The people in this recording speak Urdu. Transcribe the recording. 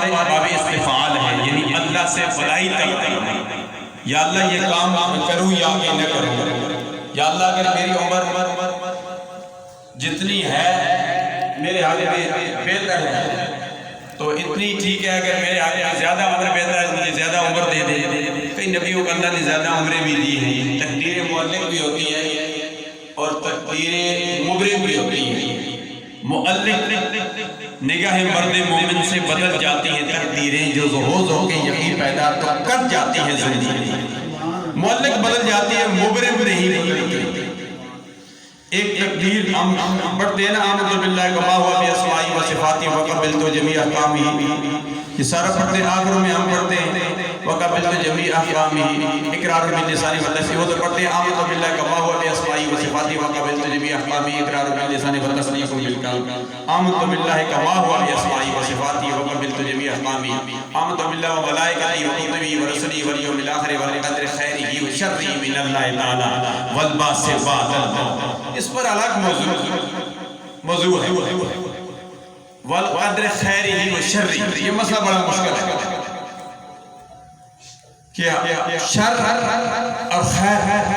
ہمارے باب استفعال ہے، یعنی اللہ سے بلائی طلب کرنا، یا اللہ یہ کام کروں یا کہ نہ کروں، یا اللہ اگر میری عمر جتنی ہے میرے حالے میں بہتر ہے تو اتنی ٹھیک ہے، اگر میرے حالے میں زیادہ عمر بہتر ہے مجھے زیادہ عمر دے دے۔ کئی نبیوں کو اللہ نے زیادہ عمریں بھی دی ہیں، تقدیر معلق بھی ہوتی ہے اور تقدیر مبرم بھی ہوتی ہے۔ معلق نگاہ مرد مومن سے بدل جاتی ہیں تقدیریں، جو ظہور ہو کے یقین پیدا تو کر جاتی ہیں زندگی، معلق بدل جاتی ہے، مبرم نہیں بدلتی۔ ایک تقدیر ہم پڑھتے ہیں نا، آمنت باللہ کما ہوا باسمائی و صفاتی وقبلت جمیع احکامہ، یہ سارا پڑھتے ہیں، آخر میں ہم پڑھتے ہیں وقبلت جمیع احکامہ، اقرار باللسان والتصدیق، وہ تو پڑھتے ہیں آمنت باللہ کما ہوا باسمائی و صفاتی وقبلت جمیع احکامہ، اقرار باللسان والتصدیق بالقلب۔ آمنت باللہ کما ہوا باسمائی و صفاتی وقبلت جمیع احکامہ، آمنت باللہ و ملائکتہ و کتبہ و رسلہ والیوم الآخر والقدر خیرہ و شرہ من اللہ تعالی والبعث بعد الموت۔ اس پر الگ موضوع ہے، والقدر خیرہ و شرہ، یہ مسئلہ بڑا مشکل ہے کہ شر اور خیر